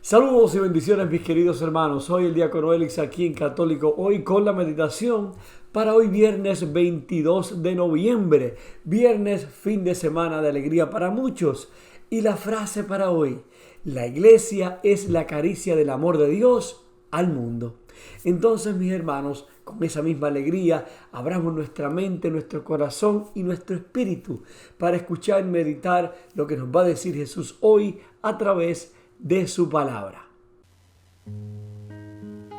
Saludos y bendiciones, mis queridos hermanos. Soy el diácono Elix aquí en Católico Hoy con la meditación para hoy viernes 22 de noviembre. Viernes, fin de semana de alegría para muchos. Y la frase para hoy: la iglesia es la caricia del amor de Dios al mundo. Entonces, mis hermanos, con esa misma alegría, abramos nuestra mente, nuestro corazón y nuestro espíritu para escuchar y meditar lo que nos va a decir Jesús hoy a través de su palabra.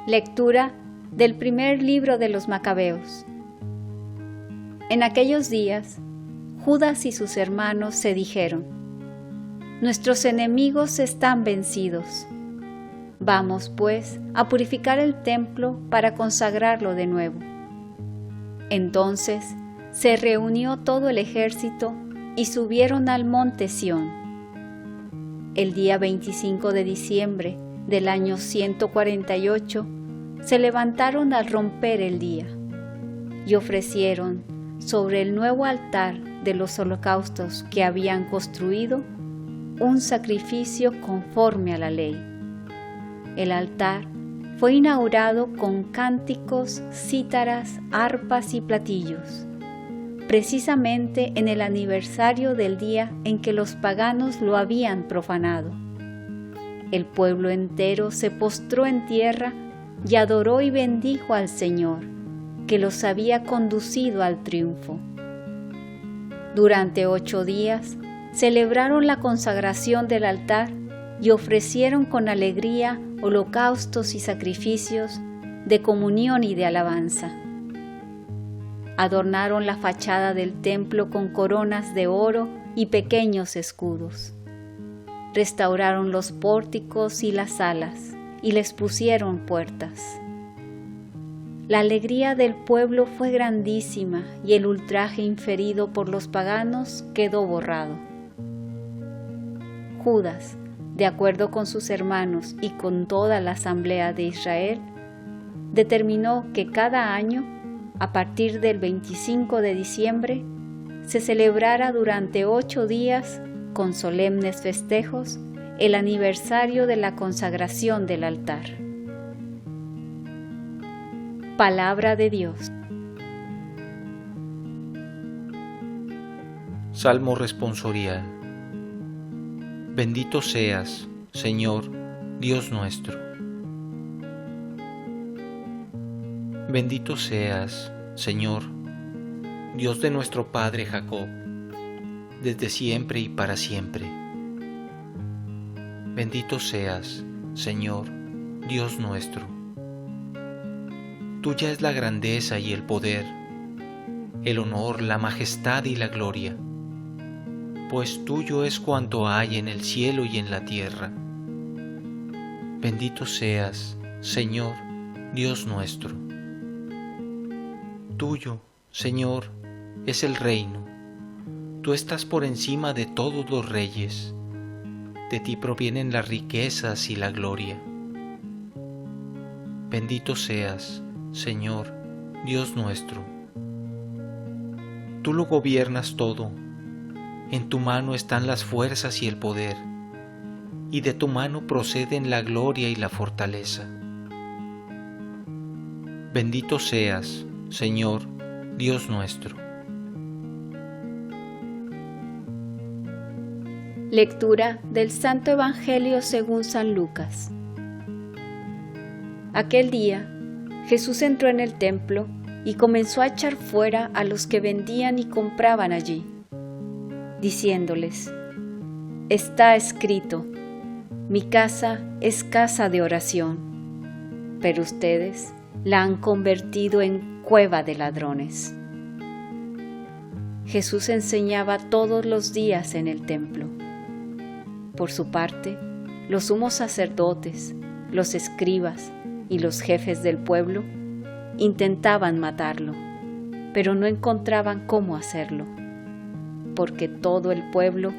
Lectura del primer libro de los Macabeos. En aquellos días, Judas y sus hermanos se dijeron: nuestros enemigos están vencidos. Vamos, pues, a purificar el templo para consagrarlo de nuevo. Entonces se reunió todo el ejército y subieron al monte Sión. El día 25 de diciembre del año 148 se levantaron al romper el día y ofrecieron sobre el nuevo altar de los holocaustos que habían construido un sacrificio conforme a la ley. El altar fue inaugurado con cánticos, cítaras, arpas y platillos, precisamente en el aniversario del día en que los paganos lo habían profanado. El pueblo entero se postró en tierra y adoró y bendijo al Señor, que los había conducido al triunfo. Durante 8 días celebraron la consagración del altar y ofrecieron con alegría holocaustos y sacrificios de comunión y de alabanza. Adornaron la fachada del templo con coronas de oro y pequeños escudos. Restauraron los pórticos y las salas y les pusieron puertas. La alegría del pueblo fue grandísima y el ultraje inferido por los paganos quedó borrado. Judas, de acuerdo con sus hermanos y con toda la asamblea de Israel, determinó que cada año, a partir del 25 de diciembre, se celebrara durante 8 días, con solemnes festejos, el aniversario de la consagración del altar. Palabra de Dios. Salmo responsorial. Bendito seas, Señor, Dios nuestro. Bendito seas, Señor, Dios de nuestro Padre Jacob, desde siempre y para siempre. Bendito seas, Señor, Dios nuestro. Tuya es la grandeza y el poder, el honor, la majestad y la gloria, pues tuyo es cuanto hay en el cielo y en la tierra. Bendito seas, Señor, Dios nuestro. Tuyo, Señor, es el reino. Tú estás por encima de todos los reyes. De ti provienen las riquezas y la gloria. Bendito seas, Señor, Dios nuestro. Tú lo gobiernas todo. En tu mano están las fuerzas y el poder, y de tu mano proceden la gloria y la fortaleza. Bendito seas, Señor, Dios nuestro. Lectura del Santo Evangelio según San Lucas. Aquel día, Jesús entró en el templo y comenzó a echar fuera a los que vendían y compraban allí, diciéndoles: está escrito, mi casa es casa de oración, pero ustedes la han convertido en cueva de ladrones. Jesús enseñaba todos los días en el templo. Por su parte, los sumos sacerdotes, los escribas y los jefes del pueblo intentaban matarlo, pero no encontraban cómo hacerlo, porque todo el pueblo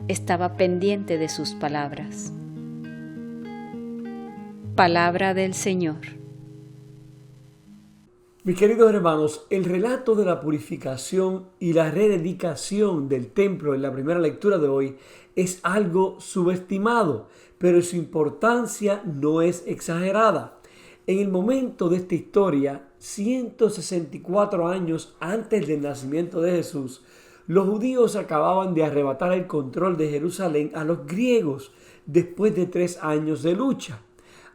estaba pendiente de sus palabras. Palabra del Señor. Mis queridos hermanos, el relato de la purificación y la rededicación del templo en la primera lectura de hoy es algo subestimado, pero su importancia no es exagerada. En el momento de esta historia, 164 años antes del nacimiento de Jesús, los judíos acababan de arrebatar el control de Jerusalén a los griegos después de 3 años de lucha.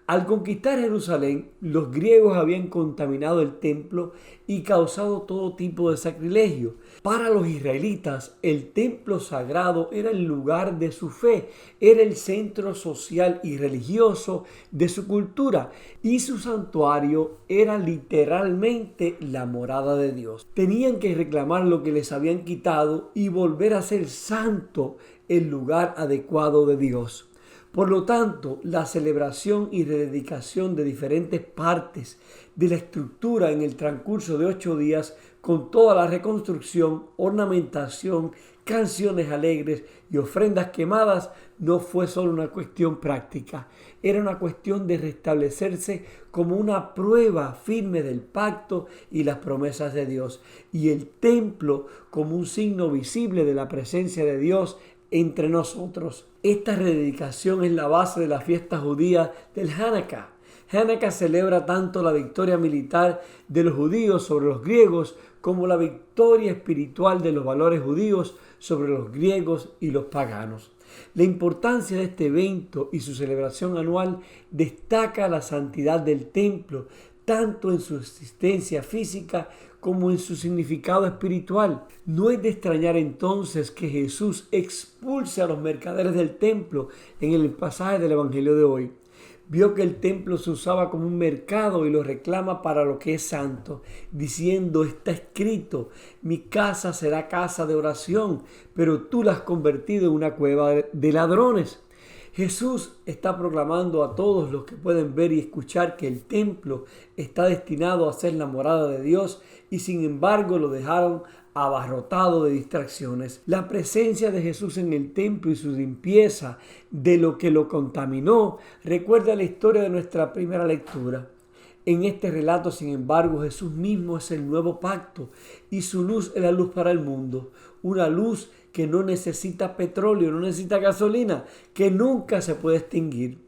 Al conquistar Jerusalén, los griegos habían contaminado el templo y causado todo tipo de sacrilegio. Para los israelitas, el templo sagrado era el lugar de su fe, era el centro social y religioso de su cultura, y su santuario era literalmente la morada de Dios. Tenían que reclamar lo que les habían quitado y volver a ser santo, el lugar adecuado de Dios. Por lo tanto, la celebración y rededicación de diferentes partes de la estructura en el transcurso de 8 días, con toda la reconstrucción, ornamentación, canciones alegres y ofrendas quemadas, no fue solo una cuestión práctica, era una cuestión de restablecerse como una prueba firme del pacto y las promesas de Dios, y el templo como un signo visible de la presencia de Dios entre nosotros. Esta rededicación es la base de la fiesta judía del Hanukkah. Hanukkah celebra tanto la victoria militar de los judíos sobre los griegos como la victoria espiritual de los valores judíos sobre los griegos y los paganos. La importancia de este evento y su celebración anual destaca la santidad del templo, tanto en su existencia física como en su significado espiritual. No es de extrañar entonces que Jesús expulse a los mercaderes del templo en el pasaje del Evangelio de hoy. Vio que el templo se usaba como un mercado y lo reclama para lo que es santo, diciendo: está escrito, mi casa será casa de oración, pero tú la has convertido en una cueva de ladrones. Jesús está proclamando a todos los que pueden ver y escuchar que el templo está destinado a ser la morada de Dios, y sin embargo lo dejaron abarrotado de distracciones. La presencia de Jesús en el templo y su limpieza de lo que lo contaminó recuerda la historia de nuestra primera lectura. En este relato, sin embargo, Jesús mismo es el nuevo pacto y su luz es la luz para el mundo. Una luz que no necesita petróleo, no necesita gasolina, que nunca se puede extinguir.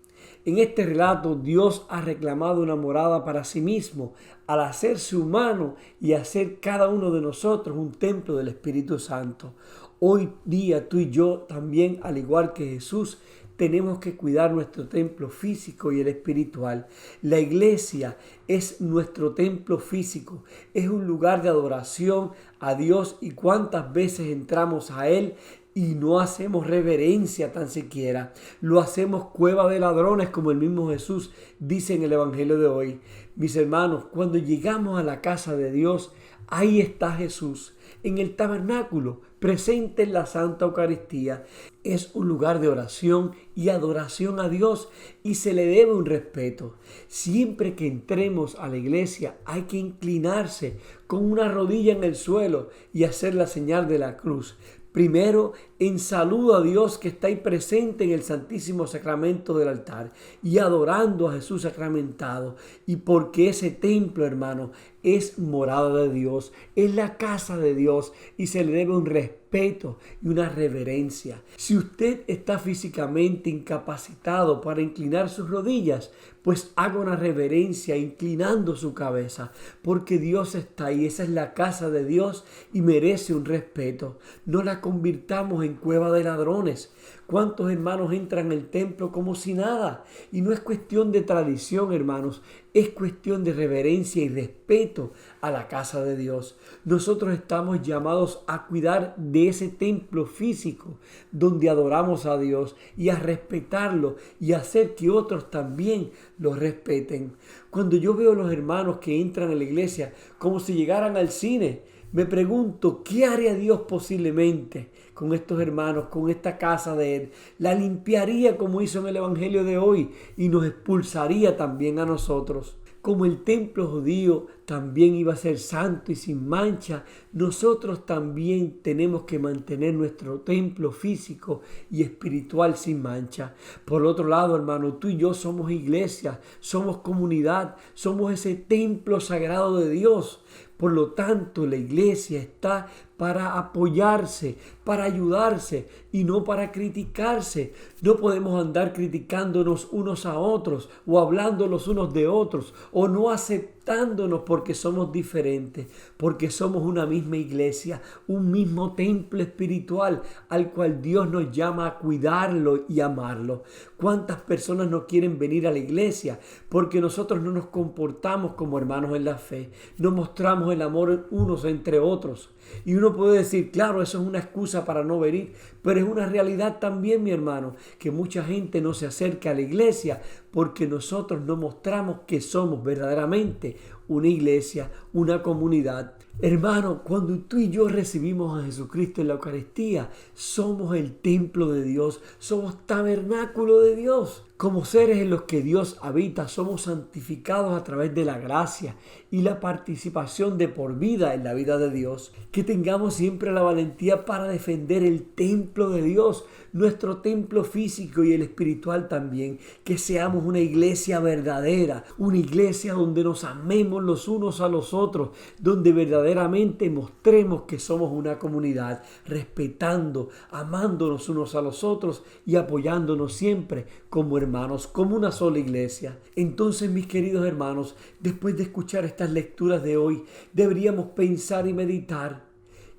En este relato, Dios ha reclamado una morada para sí mismo al hacerse humano y hacer cada uno de nosotros un templo del Espíritu Santo. Hoy día tú y yo también, al igual que Jesús, tenemos que cuidar nuestro templo físico y el espiritual. La iglesia es nuestro templo físico, es un lugar de adoración a Dios, y cuántas veces entramos a Él y no hacemos reverencia tan siquiera. Lo hacemos cueva de ladrones, como el mismo Jesús dice en el Evangelio de hoy. Mis hermanos, cuando llegamos a la casa de Dios, ahí está Jesús, en el tabernáculo, presente en la Santa Eucaristía. Es un lugar de oración y adoración a Dios, y se le debe un respeto. Siempre que entremos a la iglesia hay que inclinarse con una rodilla en el suelo y hacer la señal de la cruz. Primero, en saludo a Dios que está ahí presente en el Santísimo Sacramento del altar, y adorando a Jesús sacramentado. Y porque ese templo, hermano, es morada de Dios, es la casa de Dios, y se le debe un respeto y una reverencia. Si usted está físicamente incapacitado para inclinar sus rodillas, pues haga una reverencia inclinando su cabeza, porque Dios está ahí. Esa es la casa de Dios y merece un respeto. No la convirtamos en cueva de ladrones. ¿Cuántos hermanos entran al templo como si nada? Y no es cuestión de tradición, hermanos, es cuestión de reverencia y respeto a la casa de Dios. Nosotros estamos llamados a cuidar de ese templo físico donde adoramos a Dios, y a respetarlo y a hacer que otros también lo respeten. Cuando yo veo a los hermanos que entran a la iglesia como si llegaran al cine, me pregunto, ¿qué haría Dios posiblemente con estos hermanos, con esta casa de Él? La limpiaría como hizo en el Evangelio de hoy, y nos expulsaría también a nosotros. como el templo judío también iba a ser santo y sin mancha, nosotros también tenemos que mantener nuestro templo físico y espiritual sin mancha. Por otro lado, hermano, tú y yo somos iglesia, somos comunidad, somos ese templo sagrado de Dios. Por lo tanto, la iglesia está para apoyarse, para ayudarse y no para criticarse. No podemos andar criticándonos unos a otros o hablando los unos de otros o no aceptándonos porque somos diferentes, porque somos una misma iglesia, un mismo templo espiritual al cual Dios nos llama a cuidarlo y amarlo. ¿Cuántas personas no quieren venir a la iglesia porque nosotros no nos comportamos como hermanos en la fe? No mostramos el amor unos entre otros. Y uno puede decir, claro, eso es una excusa para no venir, pero es una realidad también, mi hermano, que mucha gente no se acerca a la iglesia porque nosotros no mostramos que somos verdaderamente una iglesia, una comunidad. Hermano, cuando tú y yo recibimos a Jesucristo en la Eucaristía, somos el templo de Dios, somos tabernáculo de Dios. Como seres en los que Dios habita, somos santificados a través de la gracia y la participación de por vida en la vida de Dios. Que tengamos siempre la valentía para defender el templo de Dios, nuestro templo físico y el espiritual también. Que seamos una iglesia verdadera, una iglesia donde nos amemos los unos a los otros, donde verdaderamente mostremos que somos una comunidad, respetando, amándonos unos a los otros y apoyándonos siempre como hermanos, como una sola iglesia. Entonces, mis queridos hermanos, después de escuchar estas lecturas de hoy, deberíamos pensar y meditar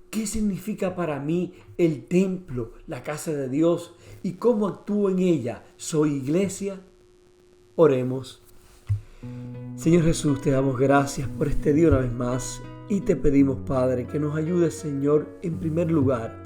qué significa para mí el templo, la casa de Dios, y cómo actúo en ella. ¿Soy iglesia? Oremos. Señor Jesús, te damos gracias por este día una vez más y te pedimos, Padre, que nos ayudes, Señor, en primer lugar,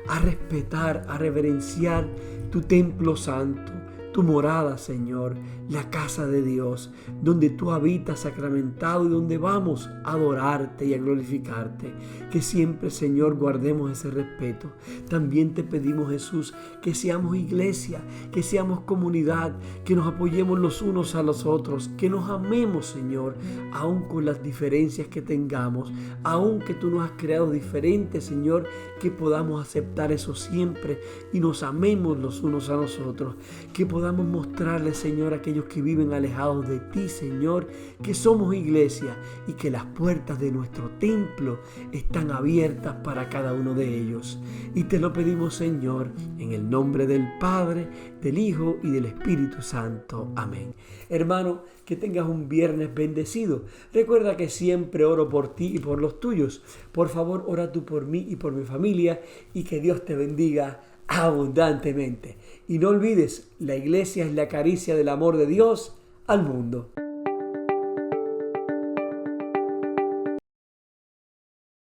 a respetar, a reverenciar tu templo santo, tu morada, Señor, la casa de Dios, donde tú habitas sacramentado y donde vamos a adorarte y a glorificarte. Que siempre, Señor, guardemos ese respeto. También te pedimos, Jesús, que seamos iglesia, que seamos comunidad, que nos apoyemos los unos a los otros, que nos amemos, Señor, aun con las diferencias que tengamos, aun que tú nos has creado diferentes, Señor, que podamos aceptar eso siempre y nos amemos los unos a nosotros, que podamos mostrarle, Señor, a aquellos que viven alejados de ti, Señor, que somos iglesia y que las puertas de nuestro templo están abiertas para cada uno de ellos. Y te lo pedimos, Señor, en el nombre del Padre, del Hijo y del Espíritu Santo. Amén. Hermano, que tengas un viernes bendecido. Recuerda que siempre oro por ti y por los tuyos. Por favor, ora tú por mí y por mi familia y que Dios te bendiga abundantemente. Y no olvides, la iglesia es la caricia del amor de Dios al mundo.